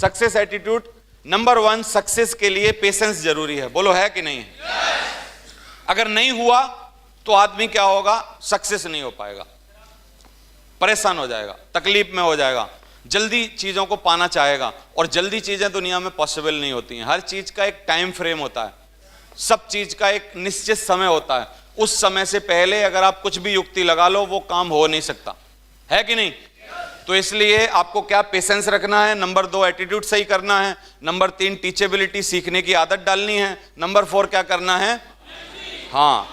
Success attitude number 1, success के लिए patience जरूरी है। बोलो है कि नहीं है? अगर नहीं हुआ तो आदमी क्या होगा, सक्सेस नहीं हो पाएगा, परेशान हो जाएगा, तकलीफ में हो जाएगा, जल्दी चीजों को पाना चाहेगा। और जल्दी चीजें दुनिया में पॉसिबल नहीं होती हैं। हर चीज का एक टाइम फ्रेम होता है, सब चीज का एक निश्चित समय होता है। उस समय से पहले अगर आप कुछ भी युक्ति लगा लो वो काम हो नहीं सकता, है कि नहीं? तो इसलिए आपको क्या पेशेंस रखना है। नंबर 2, एटीट्यूड सही करना है। नंबर 3, टीचेबिलिटी, सीखने की आदत डालनी है। नंबर 4 क्या करना है? हाँ,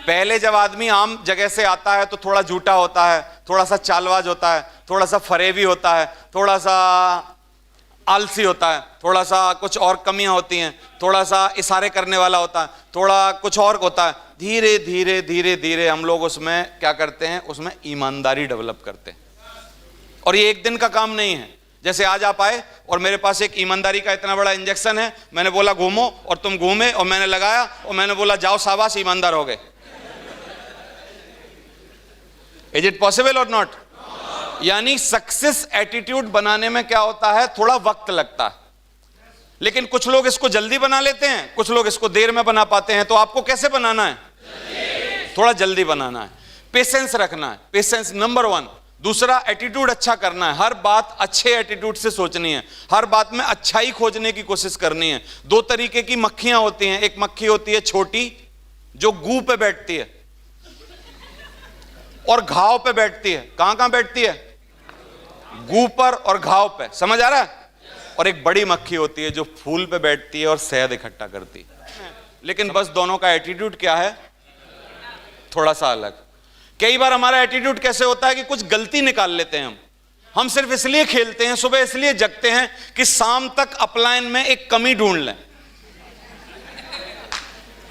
पहले जब आदमी आम जगह से आता है तो थोड़ा झूठा होता है, थोड़ा सा चालबाज होता है, थोड़ा सा फरेबी होता है, थोड़ा सा आलसी होता है, थोड़ा सा कुछ और कमियां होती हैं, थोड़ा सा इशारे करने वाला होता है, थोड़ा कुछ और होता है। धीरे धीरे धीरे धीरे हम लोग उसमें क्या करते हैं, उसमें ईमानदारी डेवलप करते हैं। और ये एक दिन का काम नहीं है। जैसे आज आप आए और मेरे पास एक ईमानदारी का इतना बड़ा इंजेक्शन है, मैंने बोला घूमो और तुम घूमे, और मैंने लगाया और मैंने बोला जाओ शाबाश ईमानदार हो गए। इज इट पॉसिबल और नॉट? यानी सक्सेस एटीट्यूड बनाने में क्या होता है, थोड़ा वक्त लगता है। लेकिन कुछ लोग इसको जल्दी बना लेते हैं, कुछ लोग इसको देर में बना पाते हैं। तो आपको कैसे बनाना है? थोड़ा जल्दी बनाना है, पेशेंस रखना है, पेशेंस नंबर 1। दूसरा, एटीट्यूड अच्छा करना है, हर बात अच्छे एटीट्यूड से सोचनी है, हर बात में अच्छाई खोजने की कोशिश करनी है। 2 तरीके की मक्खियां होती हैं, एक मक्खी होती है छोटी जो गू पे बैठती है और घाव पे बैठती है। कहां कहां बैठती है? गू पर और घाव पे, समझ आ रहा है? और एक बड़ी मक्खी होती है जो फूल पे बैठती है और शहद इकट्ठा करती है। लेकिन बस दोनों का एटीट्यूड क्या है, थोड़ा सा अलग। कई बार हमारा एटीट्यूड कैसे होता है कि कुछ गलती निकाल लेते हैं हम सिर्फ इसलिए खेलते हैं, सुबह इसलिए जगते हैं कि शाम तक अपलाइन में एक कमी ढूंढ लें,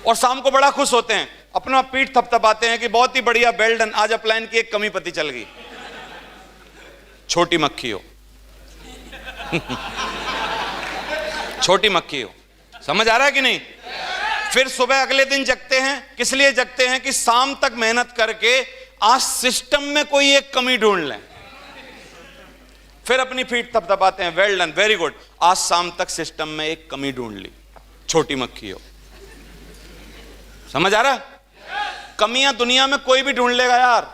और शाम को बड़ा खुश होते हैं, अपना पीठ थपथपाते हैं कि बहुत ही बढ़िया, वेल डन, आज अपलाइन की एक कमी पता चल गई। छोटी मक्खी हो छोटी मक्खी हो, समझ आ रहा है कि नहीं? फिर सुबह अगले दिन जगते हैं, किस लिए जगते हैं कि शाम तक मेहनत करके आज सिस्टम में कोई एक कमी ढूंढ लें। फिर अपनी पीठ थपथपाते हैं, वेल डन, वेरी गुड, आज शाम तक सिस्टम में एक कमी ढूंढ ली। छोटी मक्खी हो, समझ आ रहा है? कमियां दुनिया में कोई भी ढूंढ लेगा यार।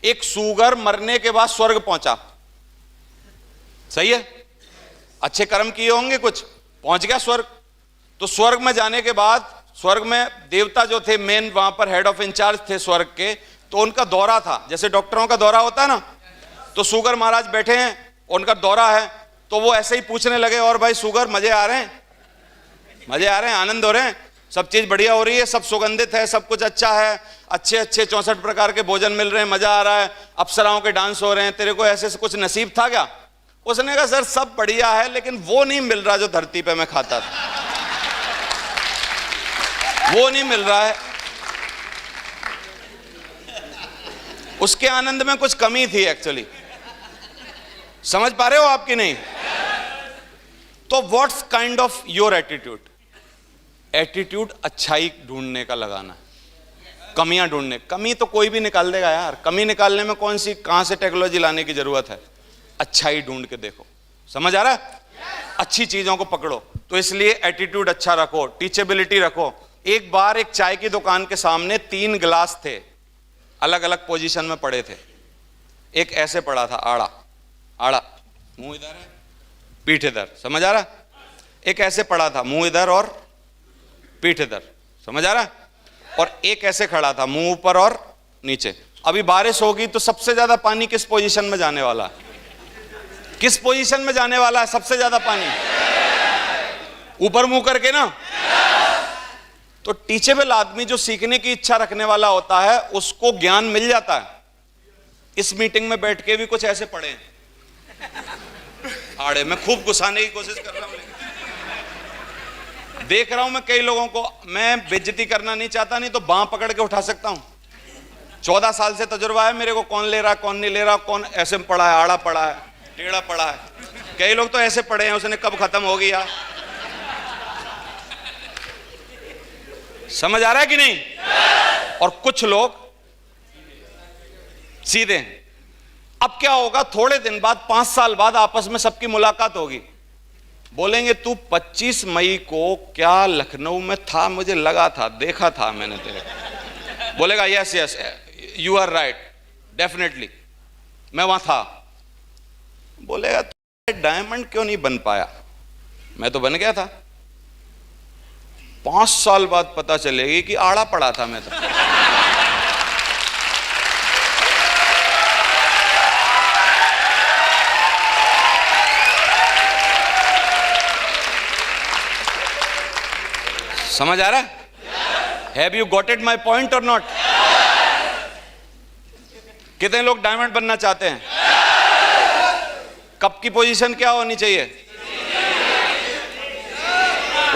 एक सूगर मरने के बाद स्वर्ग पहुंचा, सही है, अच्छे कर्म किए होंगे, कुछ पहुंच गया स्वर्ग। तो स्वर्ग में जाने के बाद, स्वर्ग में देवता जो थे मेन, वहां पर हेड ऑफ इंचार्ज थे स्वर्ग के, तो उनका दौरा था, जैसे डॉक्टरों का दौरा होता है ना। तो सुगर महाराज बैठे हैं, उनका दौरा है, तो वो ऐसे ही पूछने लगे, और भाई सुगर मजे आ रहे हैं? मजे आ रहे हैं, आनंद हो रहे हैं, सब चीज बढ़िया हो रही है, सब सुगंधित है, सब कुछ अच्छा है, अच्छे अच्छे 64 प्रकार के भोजन मिल रहे हैं, मजा आ रहा है, अप्सराओं के डांस हो रहे हैं, तेरे को ऐसे कुछ नसीब था क्या? उसने कहा सर सब बढ़िया है, लेकिन वो नहीं मिल रहा जो धरती पे मैं खाता था, वो नहीं मिल रहा है। उसके आनंद में कुछ कमी थी एक्चुअली। समझ पा रहे हो आपकी नहीं? तो what's kind of your attitude? Attitude अच्छाई ढूंढने का लगाना है, कमियां ढूंढने। कमी तो कोई भी निकाल देगा यार, कमी निकालने में कौन सी, कहां से टेक्नोलॉजी लाने की जरूरत है? अच्छाई ढूंढ के देखो, समझ आ रहा है? अच्छी चीजों को पकड़ो। तो इसलिए एटीट्यूड अच्छा रखो, टीचेबिलिटी रखो। एक बार एक चाय की दुकान के सामने 3 गिलास थे, अलग अलग पोजीशन में पड़े थे। एक ऐसे पड़ा था, आड़ा आड़ा, मुंह इधर है, पीठ इधर, समझ आ रहा? एक ऐसे पड़ा था, मुंह इधर और पीठ इधर, समझ आ रहा? और एक ऐसे खड़ा था, मुंह ऊपर और नीचे। अभी बारिश होगी तो सबसे ज्यादा पानी किस पोजीशन में जाने वाला है? किस पोजीशन में जाने वाला है सबसे ज्यादा पानी? ऊपर मुंह करके ना। तो टीचेबल आदमी, जो सीखने की इच्छा रखने वाला होता है, उसको ज्ञान मिल जाता है। इस मीटिंग में बैठ के भी कुछ ऐसे पड़े हैं आड़े, मैं खूब घुसाने की कोशिश कर रहा हूं, देख रहा हूं मैं कई लोगों को, मैं बेइज्जती करना नहीं चाहता, नहीं तो बांह पकड़ के उठा सकता हूं। 14 साल से तजुर्बा है मेरे को, कौन ले रहा कौन नहीं ले रहा, कौन ऐसे पड़ा है, आड़ा पड़ा है, टेढ़ा पड़ा है। कई लोग तो ऐसे पड़े हैं, उसने कब खत्म हो गया। समझ आ रहा है कि नहीं? और कुछ लोग सीधे हैं। अब क्या होगा, थोड़े दिन बाद, 5 साल बाद आपस में सबकी मुलाकात होगी, बोलेंगे तू 25 मई को क्या लखनऊ में था? मुझे लगा था, देखा था मैंने तेरे को। बोलेगा yes yes you are right, definitely मैं वहां था। बोलेगा डायमंड क्यों नहीं बन पाया? मैं तो बन गया था। 5 साल बाद पता चलेगी कि आड़ा पड़ा था मैं तो। समझ आ रहा है? Have you got it my point और नॉट? कितने लोग डायमंड बनना चाहते हैं? कप की पोजीशन क्या होनी चाहिए?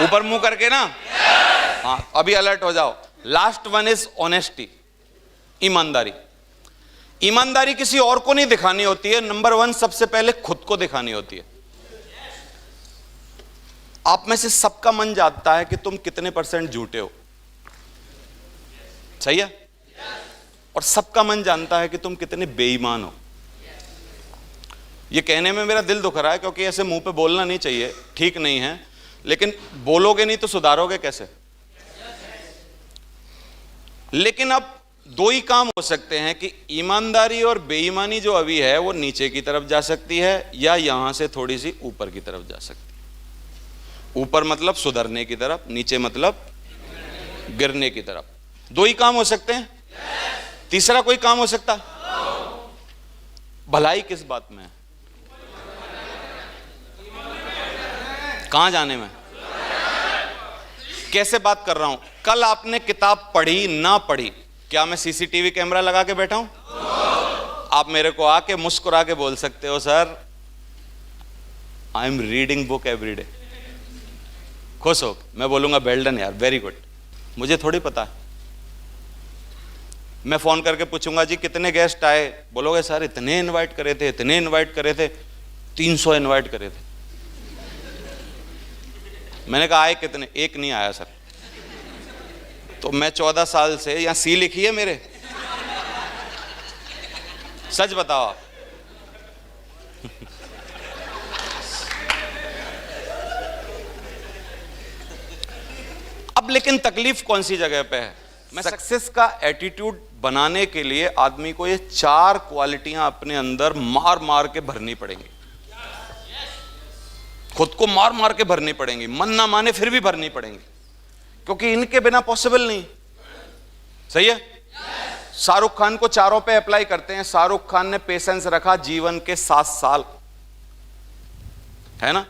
ऊपर मुंह करके ना। हाँ, अभी अलर्ट हो जाओ। लास्ट वन इज ऑनेस्टी, ईमानदारी। ईमानदारी किसी और को नहीं दिखानी होती है, नंबर 1 सबसे पहले खुद को दिखानी होती है। आप में से सबका मन जानता है कि तुम कितने % झूठे हो, सही है? और सबका मन जानता है कि तुम कितने बेईमान हो। ये कहने में मेरा दिल दुख रहा है क्योंकि ऐसे मुंह पे बोलना नहीं चाहिए, ठीक नहीं है, लेकिन बोलोगे नहीं तो सुधारोगे कैसे? लेकिन अब 2 ही काम हो सकते हैं कि ईमानदारी और बेईमानी जो अभी है वो नीचे की तरफ जा सकती है या यहां से थोड़ी सी ऊपर की तरफ जा सकती है। ऊपर मतलब सुधरने की तरफ, नीचे मतलब गिरने की तरफ। 2 ही काम हो सकते हैं, तीसरा कोई काम हो सकता? भलाई किस बात में है? कहां जाने में? कैसे बात कर रहा हूं? कल आपने किताब पढ़ी ना पढ़ी, क्या मैं सीसीटीवी कैमरा लगा के बैठा हूं? आप मेरे को आके मुस्कुरा के बोल सकते हो sir I am reading book everyday, खुश हो। मैं बोलूंगा वेल डन यार, वेरी गुड। मुझे थोड़ी पता है। मैं फोन करके पूछूंगा जी कितने गेस्ट आए? बोलोगे सर इतने इनवाइट करे थे, इतने इनवाइट करे थे, 300 इनवाइट करे थे। मैंने कहा आए कितने? एक नहीं आया सर। तो मैं 14 साल से, यहां सी लिखी है मेरे, सच बताओ आप। अब लेकिन तकलीफ कौन सी जगह पे है? मैं सक्सेस का एटीट्यूड बनाने के लिए आदमी को ये 4 क्वालिटियां अपने अंदर मार मार के भरनी पड़ेंगी। खुद को मार मार के भरनी पड़ेंगी, मन ना माने फिर भी भरनी पड़ेंगी, क्योंकि इनके बिना पॉसिबल नहीं। सही है? शाहरुख खान को चारों पे अप्लाई करते हैं। शाहरुख खान ने पेशेंस रखा जीवन के 7 साल, है ना?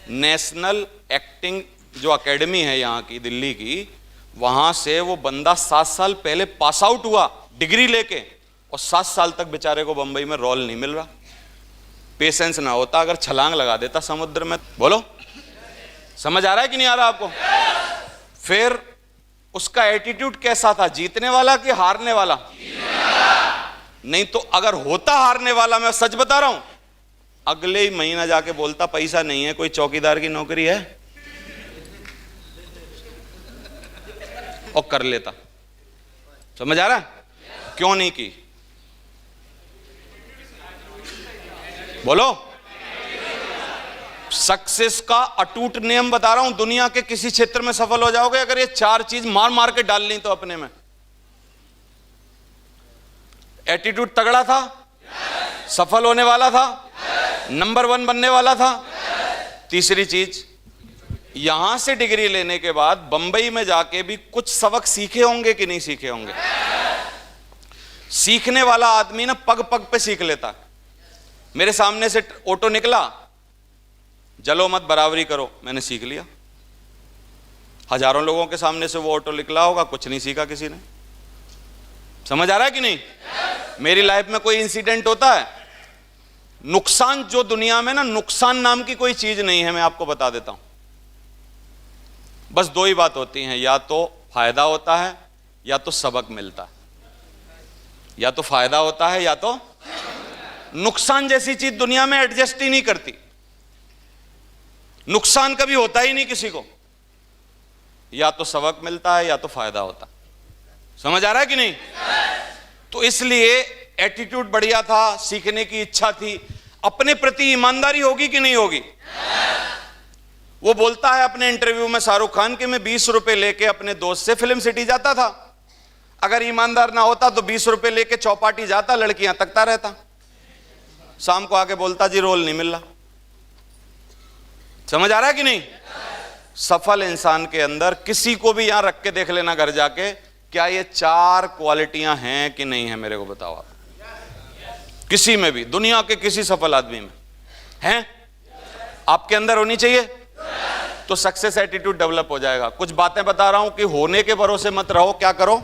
नेशनल एक्टिंग जो एकेडमी है यहाँ की, दिल्ली की, वहां से वो बंदा 7 साल पहले पास आउट हुआ डिग्री लेके, और 7 साल तक बेचारे को बंबई में रोल नहीं मिल रहा। पेशेंस ना होता अगर छलांग लगा देता समुद्र में। बोलो समझ आ रहा है कि नहीं आ रहा आपको? फिर उसका एटीट्यूड कैसा था? जीतने वाला कि हारने वाला? नहीं तो अगर होता हारने वाला, मैं सच बता रहा हूं, अगले ही महीना जाके बोलता पैसा नहीं है, कोई चौकीदार की नौकरी है, और कर लेता। समझ आ रहा है? क्यों नहीं की? बोलो। सक्सेस का अटूट नियम बता रहा हूं, दुनिया के किसी क्षेत्र में सफल हो जाओगे अगर ये 4 चीज मार मार के डाल ली तो अपने में। एटीट्यूड तगड़ा था, सफल होने वाला था, नंबर 1 बनने वाला था। तीसरी चीज, यहां से डिग्री लेने के बाद बंबई में जाके भी कुछ सबक सीखे होंगे कि नहीं सीखे होंगे? सीखने वाला आदमी ना पग पग पे सीख लेता है। मेरे सामने से ऑटो निकला, जलो मत बराबरी करो, मैंने सीख लिया। हजारों लोगों के सामने से वो ऑटो निकला होगा, कुछ नहीं सीखा किसी ने। समझ आ रहा है कि नहीं? मेरी लाइफ में कोई इंसिडेंट होता है, नुकसान जो दुनिया में ना, नुकसान नाम की कोई चीज नहीं है, मैं आपको बता देता हूं। बस 2 ही बात होती हैं, या तो फायदा होता है या तो सबक मिलता है। या तो फायदा होता है या तो नुकसान जैसी चीज दुनिया में एडजस्ट ही नहीं करती। नुकसान कभी होता ही नहीं किसी को, या तो सबक मिलता है या तो फायदा होता। समझ आ रहा है कि नहीं? तो इसलिए एटीट्यूड बढ़िया था, सीखने की इच्छा थी। अपने प्रति ईमानदारी होगी कि नहीं होगी? वो बोलता है अपने इंटरव्यू में, शाहरुख खान, कि मैं 20 रुपए लेके अपने दोस्त से फिल्म सिटी जाता था, अगर ईमानदार ना होता तो 20 रुपए लेके चौपाटी जाता, लड़कियां तकता रहता, शाम को आके बोलता जी रोल नहीं मिल रहा। समझ आ रहा है कि नहीं? सफल इंसान के अंदर किसी को भी यहां रख के देख लेना घर जाके, क्या ये 4 क्वालिटियां हैं कि नहीं है, मेरे को बताओ आप। किसी में भी, दुनिया के किसी सफल आदमी में हैं, आपके अंदर होनी चाहिए, तो सक्सेस एटीट्यूड डेवलप हो जाएगा। कुछ बातें बता रहा हूं कि होने के भरोसे मत रहो, क्या करो,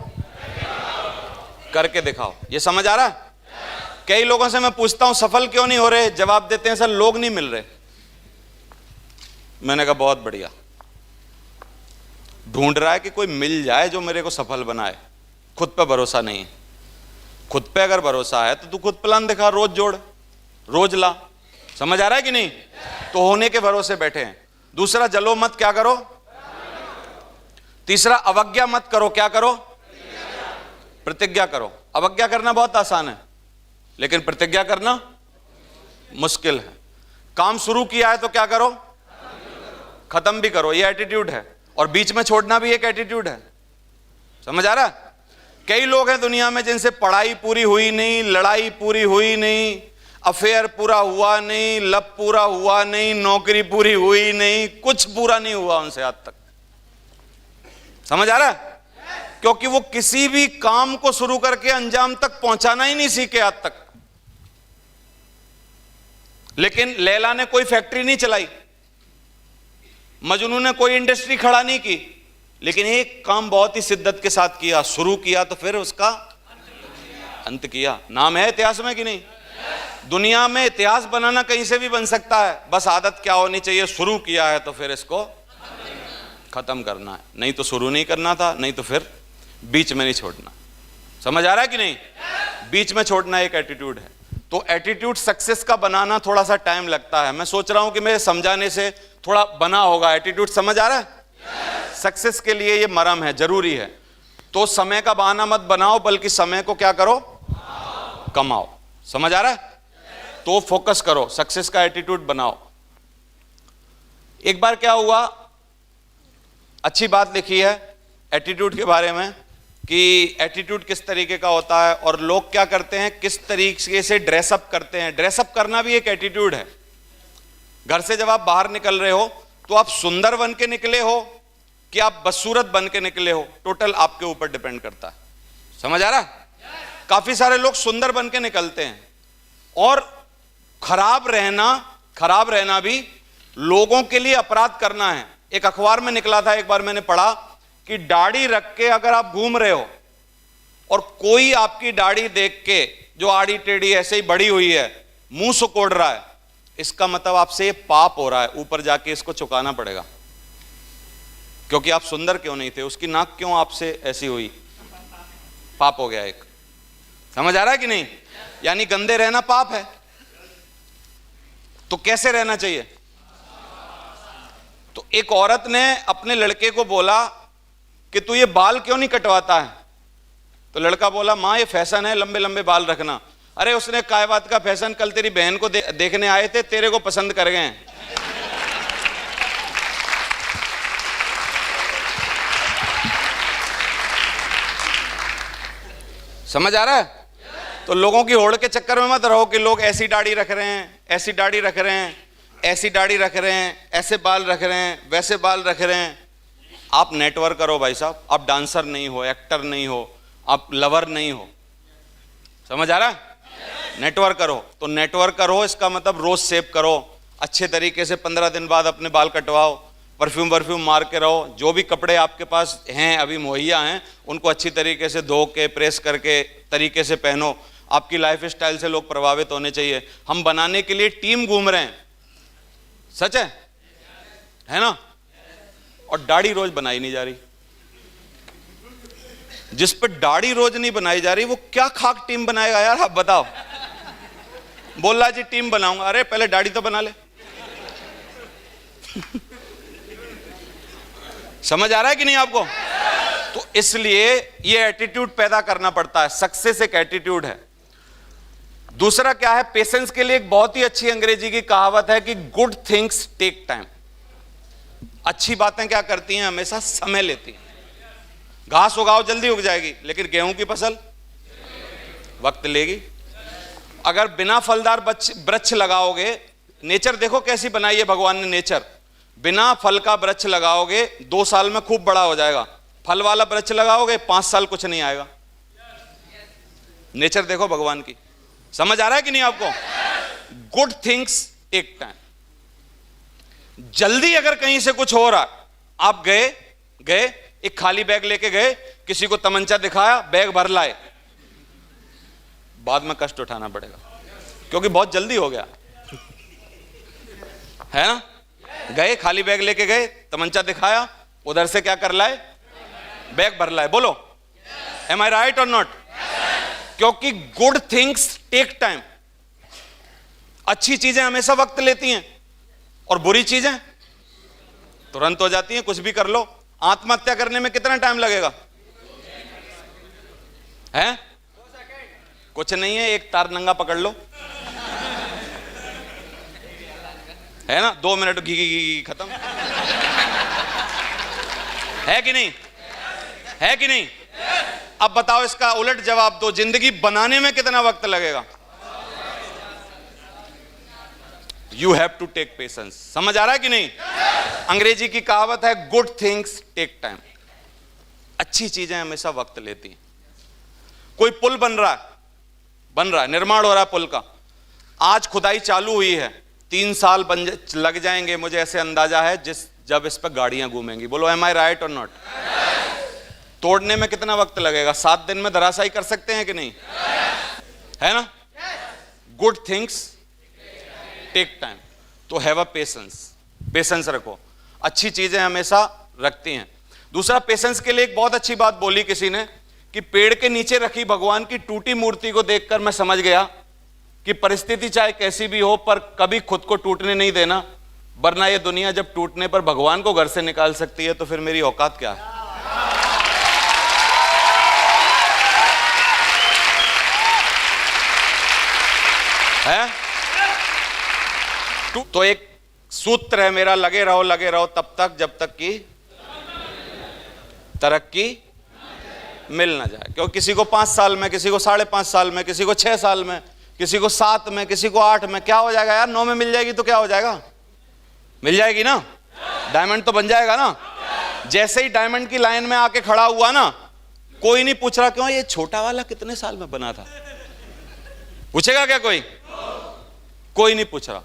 करके दिखाओ। ये समझ आ रहा है? कई लोगों से मैं पूछता हूं सफल क्यों नहीं हो रहे, जवाब देते हैं सर लोग नहीं मिल रहे। मैंने कहा बहुत बढ़िया, ढूंढ रहा है कि कोई मिल जाए जो मेरे को सफल बनाए। खुद पे भरोसा नहीं है। खुद पे अगर भरोसा है तो तू खुद प्लान दिखा, रोज जोड़, रोज ला। समझ आ रहा है कि नहीं? तो होने के भरोसे बैठे हैं। दूसरा, जलो मत, क्या करो? तीसरा, अवज्ञा मत करो, क्या करो? प्रतिज्ञा करो। अवज्ञा करना बहुत आसान है, लेकिन प्रतिज्ञा करना मुश्किल है। काम शुरू किया है तो क्या करो? खत्म भी करो। ये एटीट्यूड है। और बीच में छोड़ना भी एक एटीट्यूड है। समझ आ रहा है? कई लोग हैं दुनिया में जिनसे पढ़ाई पूरी हुई नहीं, लड़ाई पूरी हुई नहीं, अफेयर पूरा हुआ नहीं, लव पूरा हुआ नहीं, नौकरी पूरी हुई नहीं, कुछ पूरा नहीं हुआ उनसे आज तक। समझ आ रहा है? क्योंकि वो किसी भी काम को शुरू करके अंजाम तक पहुंचाना ही नहीं सीखे आज तक। लेकिन लैला ने कोई फैक्ट्री नहीं चलाई, मजनू ने कोई इंडस्ट्री खड़ा नहीं की, लेकिन एक काम बहुत ही शिद्दत के साथ किया, शुरू किया तो फिर उसका अंत किया। नाम है इतिहास में कि नहीं? दुनिया में इतिहास बनाना कहीं से भी बन सकता है, बस आदत क्या होनी चाहिए, शुरू किया है तो फिर इसको खत्म करना है। नहीं तो शुरू नहीं करना था, नहीं तो फिर बीच में नहीं छोड़ना। समझ आ रहा है कि नहीं? बीच में छोड़ना एक एटीट्यूड है। तो एटीट्यूड सक्सेस का बनाना थोड़ा सा टाइम लगता है। मैं सोच रहा हूं कि मेरे समझाने से थोड़ा बना होगा। एटीट्यूड समझ आ रहा है? सक्सेस के लिए ये मरम है, जरूरी है। तो समय का बहाना मत बनाओ, बल्कि समय को क्या करो? कमाओ। समझ आ रहा है? तो फोकस करो, सक्सेस का एटीट्यूड बनाओ। एक बार क्या हुआ, अच्छी बात लिखी है एटीट्यूड के बारे में कि एटीट्यूड किस तरीके का होता है और लोग क्या करते हैं, किस तरीके से ड्रेसअप करते हैं। ड्रेसअप करना भी एक एटीट्यूड है। घर से जब आप बाहर निकल रहे हो तो आप सुंदर बन के निकले हो कि आप बदसूरत बन के निकले हो, टोटल आपके ऊपर डिपेंड करता है। समझ आ रहा है? काफी सारे लोग सुंदर बन के निकलते हैं और खराब रहना भी लोगों के लिए अपराध करना है। एक अखबार में निकला था, एक बार मैंने पढ़ा कि दाढ़ी रख के अगर आप घूम रहे हो और कोई आपकी दाढ़ी देख के, जो आड़ी टेढ़ी ऐसे ही बड़ी हुई है, मुंह सुकोड़ रहा है, इसका मतलब आपसे ये पाप हो रहा है, ऊपर जाके इसको चुकाना पड़ेगा। क्योंकि आप सुंदर क्यों नहीं थे, उसकी नाक क्यों आपसे ऐसी हुई, पाप हो गया एक। समझ आ रहा है कि नहीं? यानी गंदे रहना पाप है। तो कैसे रहना चाहिए? तो एक औरत ने अपने लड़के को बोला कि तू ये बाल क्यों नहीं कटवाता है? तो लड़का बोला, मां ये फैशन है लंबे लंबे बाल रखना। अरे उसने काय बात का फैशन, कल तेरी बहन को देखने आए थे, तेरे को पसंद कर गए। समझ आ रहा है? तो लोगों की होड़ के चक्कर में मत रहो कि लोग ऐसी दाढ़ी रख रहे हैं, ऐसी दाढ़ी रख रहे हैं, ऐसी दाढ़ी रख रहे हैं, ऐसे बाल रख रहे हैं, वैसे बाल रख रहे हैं। आप नेटवर्क करो भाई साहब। आप डांसर नहीं हो, एक्टर नहीं हो, आप लवर नहीं हो। समझ आ रहा है? नेटवर्क करो। तो नेटवर्क करो इसका मतलब रोज सेव करो, अच्छे तरीके से 15 दिन बाद अपने बाल कटवाओ, परफ्यूम मार के रहो। जो भी कपड़े आपके पास हैं अभी मुहैया हैं, उनको अच्छी तरीके से धो के प्रेस करके तरीके से पहनो। आपकी लाइफ स्टाइल से लोग प्रभावित होने चाहिए। हम बनाने के लिए टीम घूम रहे हैं, सच है ना? और दाढ़ी रोज बनाई नहीं जा रही। जिस पर दाढ़ी रोज नहीं बनाई जा रही वो क्या खाक टीम बनाएगा यार, आप बताओ। बोल रहा जी टीम बनाऊंगा, अरे पहले दाढ़ी तो बना ले। समझ आ रहा है कि नहीं आपको? तो इसलिए ये एटीट्यूड पैदा करना पड़ता है। सक्सेस एक एटीट्यूड है। दूसरा क्या है, पेशेंस के लिए एक बहुत ही अच्छी अंग्रेजी की कहावत है कि गुड थिंग्स टेक टाइम। अच्छी बातें क्या करती हैं, हमेशा समय लेती हैं। घास उगाओ जल्दी उग जाएगी, लेकिन गेहूं की फसल वक्त लेगी। अगर बिना फलदार वृक्ष लगाओगे, नेचर देखो कैसी बनाई है भगवान ने नेचर, बिना फल का वृक्ष लगाओगे 2 साल में खूब बड़ा हो जाएगा, फल वाला वृक्ष लगाओगे 5 साल कुछ नहीं आएगा। नेचर देखो भगवान की। समझ आ रहा है कि नहीं आपको? Good things take time. जल्दी अगर कहीं से कुछ हो रहा, आप गए एक खाली बैग लेके गए, किसी को तमंचा दिखाया, बैग भर लाए, बाद में कष्ट उठाना पड़ेगा, क्योंकि बहुत जल्दी हो गया है ना। गए खाली बैग लेके गए, तमंचा दिखाया, उधर से क्या कर लाए, बैग भर लाए। बोलो एम आई राइट और नॉट? क्योंकि गुड थिंग्स टेक टाइम। अच्छी चीजें हमेशा वक्त लेती हैं और बुरी चीजें तुरंत हो जाती हैं। कुछ भी कर लो, आत्महत्या करने में कितना टाइम लगेगा? है कुछ नहीं है, एक तार नंगा पकड़ लो, है ना, 2 मिनट घी खत्म। है कि नहीं? है कि नहीं? अब बताओ, इसका उलट जवाब दो, जिंदगी बनाने में कितना वक्त लगेगा? You have to take patience. समझ आ रहा है कि नहीं? अंग्रेजी की कहावत है, गुड थिंग्स टेक टाइम। अच्छी चीजें हमेशा वक्त लेती हैं। कोई पुल बन रहा है, निर्माण हो रहा है पुल का, आज खुदाई चालू हुई है, 3 साल लग जाएंगे, मुझे ऐसे अंदाजा है, जब इस पर गाड़ियां घूमेंगी। बोलो एम आई राइट और नॉट? तोड़ने में कितना वक्त लगेगा? 7 दिन में धराशायी कर सकते हैं कि नहीं? है ना? Good things take time. तो हैव अ पेशेंस रखो। अच्छी चीजें हमेशा रखती हैं। दूसरा, पेशेंस के लिए एक बहुत अच्छी बात बोली किसी ने, कि पेड़ के नीचे रखी भगवान की टूटी मूर्ति को देखकर मैं समझ गया कि परिस्थिति चाहे कैसी भी हो, पर कभी खुद को टूटने नहीं देना, वरना ये दुनिया जब टूटने पर भगवान को घर से निकाल सकती है, तो फिर मेरी औकात क्या है? तो एक सूत्र है मेरा, लगे रहो तब तक जब तक कि तरक्की मिल ना जाए। क्योंकि किसी को 5 साल में, किसी को 5.5 साल में, किसी को 6 साल में, किसी को 7 में, किसी को 8 में, क्या हो जाएगा यार? 9 में मिल जाएगी तो क्या हो जाएगा? मिल जाएगी ना, डायमंड तो बन जाएगा ना। जैसे ही डायमंड की लाइन में आके खड़ा हुआ ना, कोई नहीं पूछ रहा क्यों ये छोटा वाला कितने साल में बना था। पूछेगा क्या कोई? कोई नहीं पूछ रहा।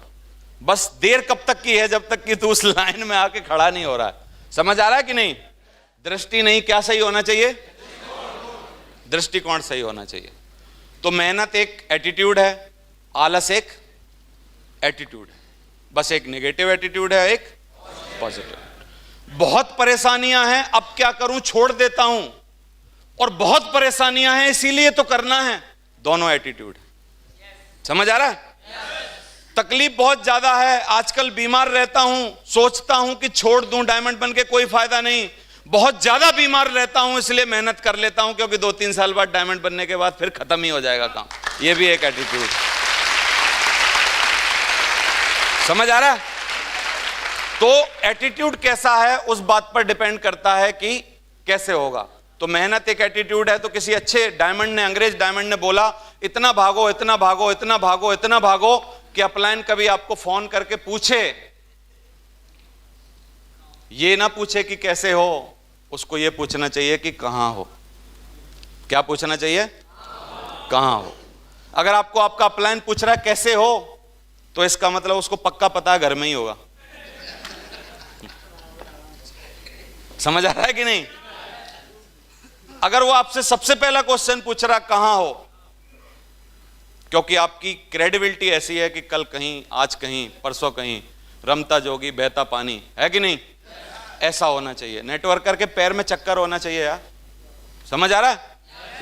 बस देर कब तक की है? जब तक कि तू उस लाइन में आके खड़ा नहीं हो रहा है। समझ आ रहा है कि नहीं? दृष्टि नहीं, क्या सही होना चाहिए? दृष्टिकोण सही होना चाहिए। तो मेहनत एक एटीट्यूड है, आलस एक एटीट्यूड है। बस एक नेगेटिव एटीट्यूड है, एक पॉजिटिव। बहुत परेशानियां हैं, अब क्या करूं, छोड़ देता हूं, और बहुत परेशानियां हैं इसीलिए तो करना है, दोनों एटीट्यूड है। समझ आ रहा है? तकलीफ बहुत ज्यादा है, आजकल बीमार रहता हूं, सोचता हूं कि छोड़ दूं डायमंड बन के, कोई फायदा नहीं, बहुत ज्यादा बीमार रहता हूं इसलिए मेहनत कर लेता हूं, क्योंकि 2-3 साल बाद डायमंड बनने के बाद फिर खत्म ही हो जाएगा काम। ये भी एक एटीट्यूड। समझ आ रहा है? तो एटीट्यूड कैसा है उस बात पर डिपेंड करता है कि कैसे होगा। तो मेहनत एक एटीट्यूड है। तो किसी अच्छे डायमंड ने, अंग्रेज डायमंड ने बोला, इतना भागो, इतना भागो, इतना भागो, इतना भागो, कि अपलाइन कभी आपको फोन करके पूछे, ये ना पूछे कि कैसे हो, उसको ये पूछना चाहिए कि कहां हो। क्या पूछना चाहिए? कहां हो। अगर आपको आपका अपलाइन पूछ रहा है कैसे हो, तो इसका मतलब उसको पक्का पता है घर में ही होगा। समझ आ रहा है कि नहीं? अगर वो आपसे सबसे पहला क्वेश्चन पूछ रहा कहां हो, क्योंकि आपकी क्रेडिबिलिटी ऐसी है कि कल कहीं, आज कहीं, परसों कहीं, रमता जोगी बहता पानी, है कि नहीं? ऐसा होना चाहिए। नेटवर्कर के पैर में चक्कर होना चाहिए यार। समझ आ रहा है?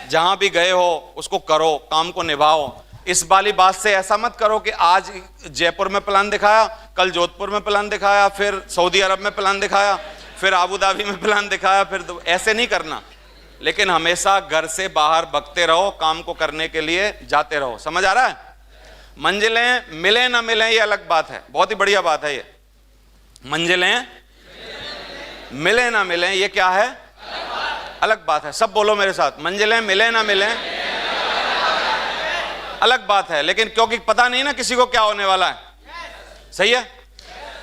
जहां भी गए हो उसको करो, काम को निभाओ। इस वाली बात से ऐसा मत करो कि आज जयपुर में प्लान दिखाया, कल जोधपुर में प्लान दिखाया, फिर सऊदी अरब में प्लान दिखाया, फिर आबू धाबी में प्लान दिखाया, फिर ऐसे नहीं करना। लेकिन हमेशा घर से बाहर भगते रहो, काम को करने के लिए जाते रहो। समझ आ रहा है? मंजिलें मिले ना मिले ये अलग बात है, बहुत ही बढ़िया बात है ये। मंजिलें मिले ना मिले ये क्या है? अलग बात है। सब बोलो मेरे साथ, मंजिलें मिले ना मिले अलग बात है, लेकिन क्योंकि पता नहीं ना किसी को क्या होने वाला है। सही है?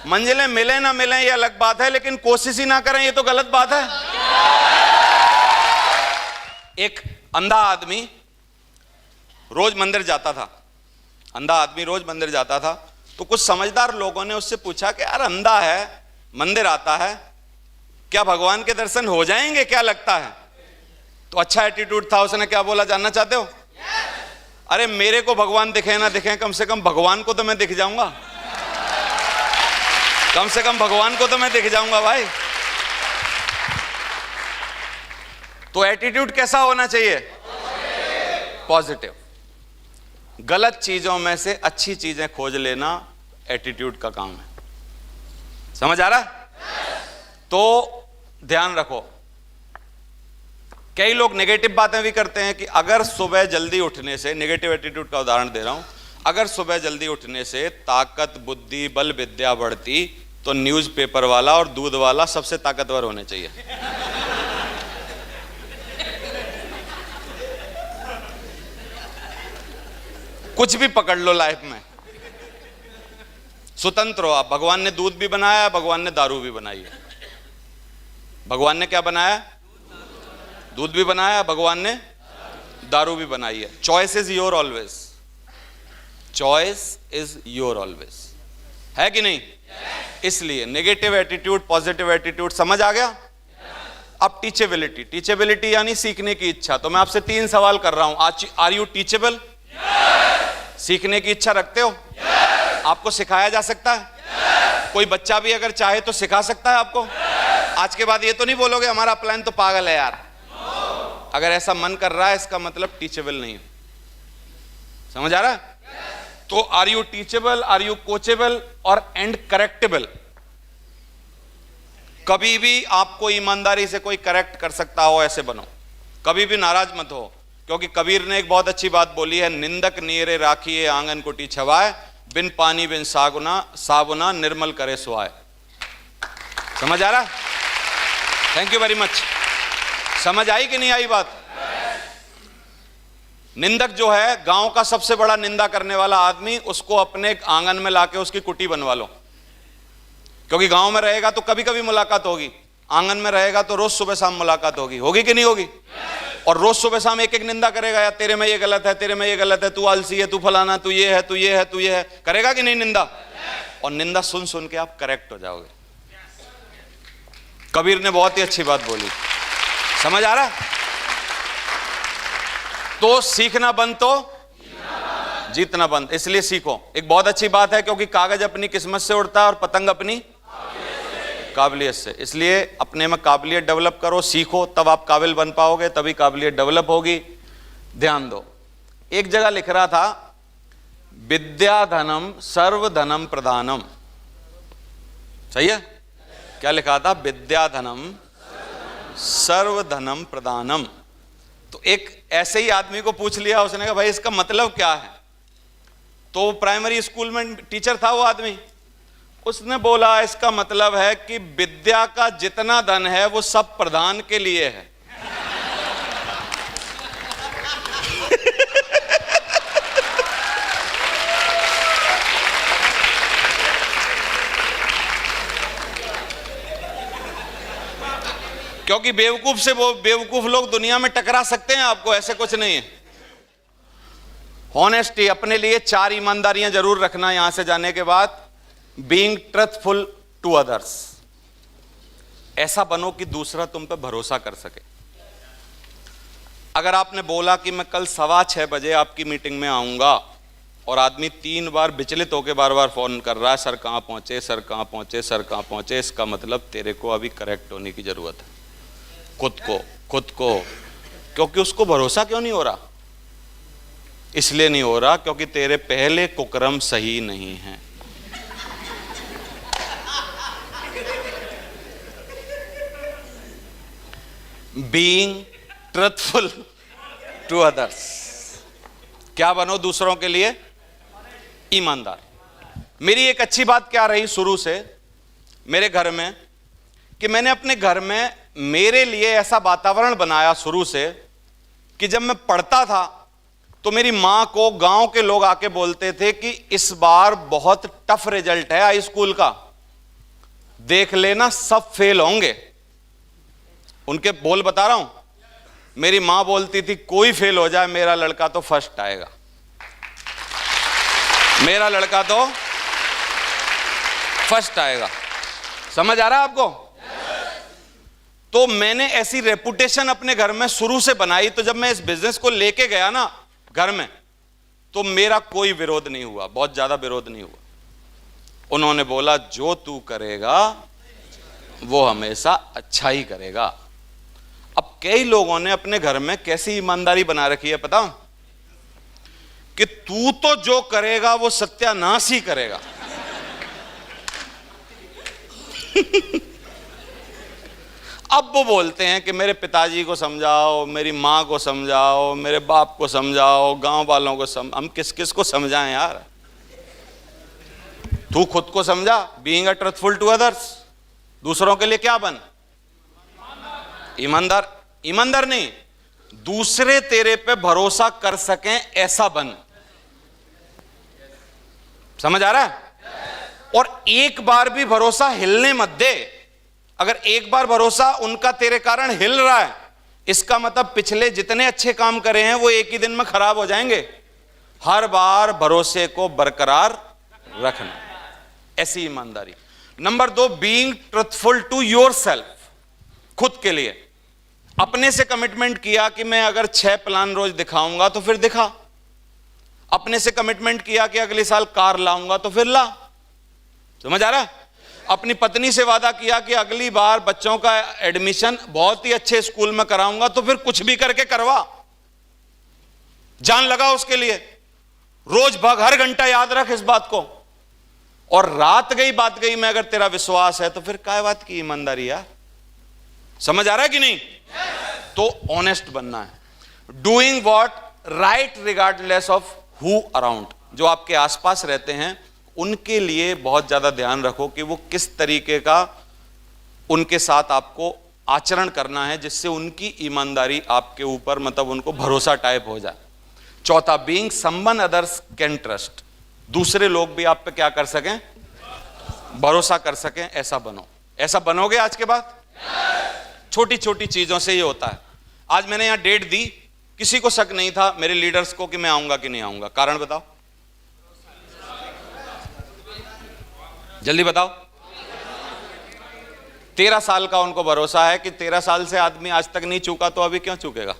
मंजिलें मिले ना मिले ये अलग बात है, लेकिन कोशिश ही ना करें ये तो गलत बात है। एक अंधा आदमी रोज मंदिर जाता था, अंधा आदमी रोज मंदिर जाता था। तो कुछ समझदार लोगों ने उससे पूछा कि यार अंधा है, मंदिर आता है, क्या भगवान के दर्शन हो जाएंगे, क्या लगता है? तो अच्छा एटीट्यूड था, उसने क्या बोला जानना चाहते हो? अरे मेरे को भगवान दिखे ना दिखे, कम से कम भगवान को तो मैं दिख जाऊंगा, कम से कम भगवान को तो मैं दिख जाऊंगा भाई। तो एटीट्यूड कैसा होना चाहिए? पॉजिटिव। गलत चीजों में से अच्छी चीजें खोज लेना एटीट्यूड का काम है। समझ आ रहा है? तो ध्यान रखो, कई लोग नेगेटिव बातें भी करते हैं कि अगर सुबह जल्दी उठने से, नेगेटिव एटीट्यूड का उदाहरण दे रहा हूं, अगर सुबह जल्दी उठने से ताकत, बुद्धि, बल, विद्या बढ़ती तो न्यूज़पेपर वाला और दूध वाला सबसे ताकतवर होने चाहिए। कुछ भी पकड़ लो लाइफ में, स्वतंत्र हो आप। भगवान ने दूध भी बनाया, भगवान ने दारू भी बनाई है। भगवान ने क्या बनाया? दूध भी बनाया, भगवान ने दारू भी बनाई है। Choice is your always, choice is your always, है कि नहीं? इसलिए नेगेटिव एटीट्यूड, पॉजिटिव एटीट्यूड, समझ आ गया? अब टीचेबिलिटी, टीचेबिलिटी यानी सीखने की इच्छा। तो मैं आपसे 3 सवाल कर रहा हूं। Are you teachable? सीखने की इच्छा रखते हो? आपको सिखाया जा सकता है? कोई बच्चा भी अगर चाहे तो सिखा सकता है आपको? आज के बाद ये तो नहीं बोलोगे हमारा प्लान तो पागल है यार। अगर ऐसा मन कर रहा है इसका मतलब टीचेबल नहीं है। समझ आ रहा है? तो are you teachable, are you coachable और एंड करेक्टेबल? कभी भी आपको ईमानदारी से कोई करेक्ट कर सकता हो, ऐसे बनो। कभी भी नाराज मत हो, क्योंकि कबीर ने एक बहुत अच्छी बात बोली है, निंदक नीरे राखिए आंगन कुटी छवाए, बिन पानी बिन साबुना निर्मल करे सुहाए। समझ आ रहा? Thank you very much. समझ आई कि नहीं आई बात? निंदक जो है, गांव का सबसे बड़ा निंदा करने वाला आदमी, उसको अपने आंगन में लाके उसकी कुटी बनवा लो, क्योंकि गांव में रहेगा तो कभी कभी मुलाकात होगी, आंगन में रहेगा तो रोज सुबह शाम मुलाकात होगी। होगी कि नहीं होगी? और रोज सुबह शाम एक एक निंदा करेगा, यार तेरे में ये गलत है, तेरे में ये गलत है, तू आलसी है, तू फलाना, तू ये है, तू ये है, तू ये है। करेगा कि नहीं निंदा? और निंदा सुन सुन के आप करेक्ट हो जाओगे। कबीर ने बहुत ही अच्छी बात बोली। समझ आ रहा है? तो सीखना बंद तो जीतना बंद। इसलिए सीखो। एक बहुत अच्छी बात है, क्योंकि कागज अपनी किस्मत से उड़ता है और पतंग अपनी काबिलियत से। इसलिए अपने में काबिलियत डेवलप करो, सीखो, तब आप काबिल बन पाओगे, तभी काबिलियत डेवलप होगी। ध्यान दो, एक जगह लिख रहा था, विद्या धनम सर्व धनम प्रधानम। सही है? क्या लिखा था? विद्या धनम सर्व धनम प्रधानम। तो एक ऐसे ही आदमी को पूछ लिया, उसने कहा भाई इसका मतलब क्या है? तो प्राइमरी स्कूल में टीचर था वो आदमी। उसने बोला इसका मतलब है कि विद्या का जितना धन है वो सब प्रधान के लिए है। क्योंकि बेवकूफ से वो बेवकूफ लोग दुनिया में टकरा सकते हैं आपको, ऐसे कुछ नहीं है। हॉनेस्टी, अपने लिए 4 ईमानदारियां जरूर रखना यहां से जाने के बाद। बीइंग ट्रथफुल टू अदर्स, ऐसा बनो कि दूसरा तुम पे भरोसा कर सके। अगर आपने बोला कि मैं कल 6:15 बजे आपकी मीटिंग में आऊंगा, और आदमी 3 बार विचलित होकर बार बार फोन कर रहा है, सर कहां पहुंचे, सर कहां पहुंचे, सर कहां पहुंचे, इसका मतलब तेरे को अभी करेक्ट होने की जरूरत है। खुद को क्योंकि उसको भरोसा क्यों नहीं हो रहा? इसलिए नहीं हो रहा क्योंकि तेरे पहले कुकर्म सही नहीं है। बीइंग ट्रुथफुल टू अदर्स, क्या बनो दूसरों के लिए ईमानदार। मेरी एक अच्छी बात क्या रही शुरू से, मेरे घर में कि मैंने अपने घर में मेरे लिए ऐसा वातावरण बनाया शुरू से कि जब मैं पढ़ता था तो मेरी मां को गांव के लोग आके बोलते थे कि इस बार बहुत टफ रिजल्ट है हाई स्कूल का, देख लेना सब फेल होंगे। उनके बोल बता रहा हूं। मेरी मां बोलती थी कोई फेल हो जाए मेरा लड़का तो फर्स्ट आएगा, मेरा लड़का तो फर्स्ट आएगा। समझ आ रहा है आपको? तो मैंने ऐसी रेपुटेशन अपने घर में शुरू से बनाई, तो जब मैं इस बिजनेस को लेके गया ना घर में, तो मेरा कोई विरोध नहीं हुआ, बहुत ज्यादा विरोध नहीं हुआ। उन्होंने बोला जो तू करेगा वो हमेशा अच्छा ही करेगा। अब कई लोगों ने अपने घर में कैसी ईमानदारी बना रखी है पता, कि तू तो जो करेगा वो सत्यानाश ही करेगा। अब वो बोलते हैं कि मेरे पिताजी को समझाओ, मेरी मां को समझाओ, मेरे बाप को समझाओ, गांव वालों को हम किस किस को समझाएं यार? तू खुद को समझा, being a truthful to others, दूसरों के लिए क्या बन? ईमानदार। ईमानदार नहीं, दूसरे तेरे पे भरोसा कर सकें ऐसा बन। समझ आ रहा है? और एक बार भी भरोसा हिलने मत दे। अगर एक बार भरोसा उनका तेरे कारण हिल रहा है, इसका मतलब पिछले जितने अच्छे काम करे हैं वो एक ही दिन में खराब हो जाएंगे। हर बार भरोसे को बरकरार रखना, ऐसी ईमानदारी। Number 2, being truthful to yourself, खुद के लिए। अपने से कमिटमेंट किया कि मैं अगर 6 प्लान रोज दिखाऊंगा तो फिर दिखा। अपने से कमिटमेंट किया कि अगले साल कार लाऊंगा तो फिर ला। समझ आ रहा है? अपनी पत्नी से वादा किया कि अगली बार बच्चों का एडमिशन बहुत ही अच्छे स्कूल में कराऊंगा तो फिर कुछ भी करके करवा। जान लगा उसके लिए, रोज भाग, हर घंटा याद रख इस बात को। और रात गई बात गई में अगर तेरा विश्वास है तो फिर काय बात की ईमानदारी यार? समझ आ रहा है कि नहीं? तो ऑनेस्ट बनना है। Doing what right regardless of who around. जो आपके आसपास रहते हैं उनके लिए बहुत ज्यादा ध्यान रखो कि वो किस तरीके का उनके साथ आपको आचरण करना है जिससे उनकी ईमानदारी आपके ऊपर, मतलब उनको भरोसा टाइप हो जाए। चौथा, being someone others can trust. दूसरे लोग भी आप पे क्या कर सकें? भरोसा कर सकें, ऐसा बनो। ऐसा बनोगे आज के बाद? छोटी छोटी चीजों से ये होता है। आज मैंने यहां डेट दी, किसी को शक नहीं था मेरे लीडर्स को कि मैं आऊंगा कि नहीं आऊंगा। कारण बताओ, जल्दी बताओ। 13 साल का उनको भरोसा है कि 13 साल से आदमी आज तक नहीं चूका तो अभी क्यों चूकेगा?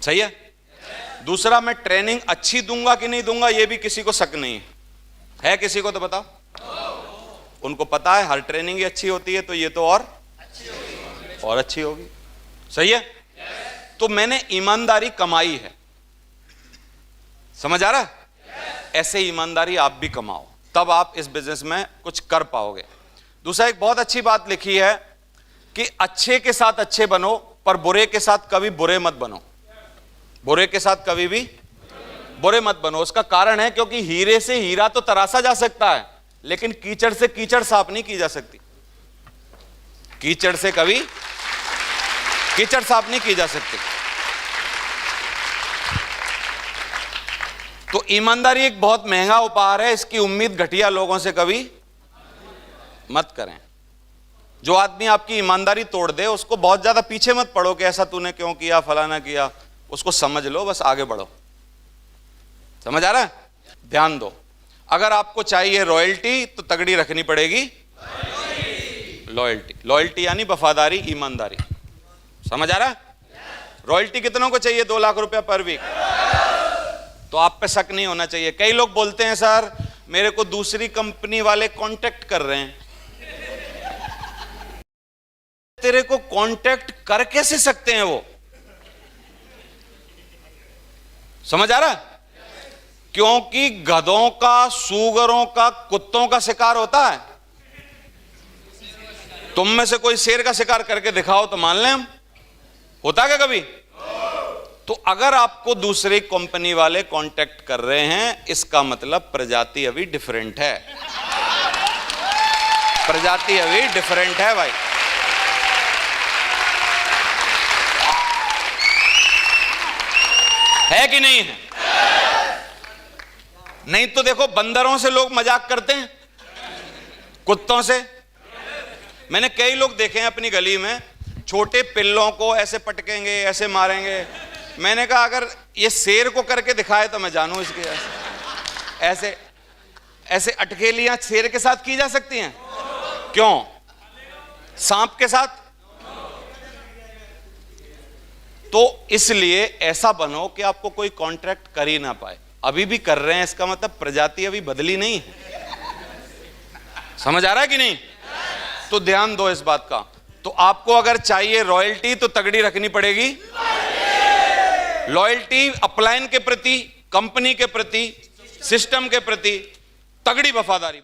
सही है। दूसरा, मैं ट्रेनिंग अच्छी दूंगा कि नहीं दूंगा ये भी किसी को शक नहीं है। किसी को तो बताओ। उनको पता है हर ट्रेनिंग ही अच्छी होती है, तो ये तो और अच्छी होगी। सही है। तो मैंने ईमानदारी कमाई है। समझ आ रहा है? ऐसे ईमानदारी आप भी कमाओ, तब आप इस बिजनेस में कुछ कर पाओगे। दूसरा, एक बहुत अच्छी बात लिखी है कि अच्छे के साथ अच्छे बनो पर बुरे के साथ कभी बुरे मत बनो। बुरे के साथ कभी भी बुरे मत बनो। उसका कारण है क्योंकि हीरे से हीरा तो तराशा जा सकता है, लेकिन कीचड़ से कीचड़ साफ नहीं की जा सकती। कीचड़ से कभी कीचड़ साफ नहीं की जा सकती। तो ईमानदारी एक बहुत महंगा उपहार है, इसकी उम्मीद घटिया लोगों से कभी मत करें। जो आदमी आपकी ईमानदारी तोड़ दे उसको बहुत ज्यादा पीछे मत पड़ो कि ऐसा तूने क्यों किया, फलाना किया। उसको समझ लो, बस आगे बढ़ो। समझ आ रहा है? ध्यान दो, अगर आपको चाहिए रॉयल्टी तो तगड़ी रखनी पड़ेगी लॉयल्टी। लॉयल्टी यानी वफादारी, ईमानदारी। समझ आ रहा है? रॉयल्टी कितनों को चाहिए? 2 लाख रुपया पर वीक। तो आप पे शक नहीं होना चाहिए। कई लोग बोलते हैं सर मेरे को दूसरी कंपनी वाले कांटेक्ट कर रहे हैं। तेरे को कांटेक्ट कर कैसे सकते हैं वो? समझ आ रहा है? क्योंकि गधों का, सूगरों का, कुत्तों का शिकार होता है। तुम में से कोई शेर का शिकार करके दिखाओ तो मान लें हम। होता क्या कभी? तो अगर आपको दूसरी कंपनी वाले कांटेक्ट कर रहे हैं, इसका मतलब प्रजाति अभी डिफरेंट है। प्रजाति अभी डिफरेंट है भाई। है कि नहीं है? नहीं तो देखो, बंदरों से लोग मजाक करते हैं, कुत्तों से। मैंने कई लोग देखे हैं अपनी गली में, छोटे पिल्लों को ऐसे पटकेंगे, ऐसे मारेंगे। मैंने कहा अगर ये शेर को करके दिखाए तो मैं जानूं इसके। ऐसे ऐसे अटकेलियां शेर के साथ की जा सकती हैं? क्यों? सांप के साथ? तो इसलिए ऐसा बनो कि आपको कोई कॉन्ट्रैक्ट कर ही ना पाए। अभी भी कर रहे हैं, इसका मतलब प्रजाति अभी बदली नहीं है। समझ आ रहा है कि नहीं? तो ध्यान दो इस बात का। तो आपको अगर चाहिए रॉयल्टी तो तगड़ी रखनी पड़ेगी। लॉयल्टी अपलाइन के प्रति, कंपनी के प्रति, सिस्टम के प्रति तगड़ी वफादारी।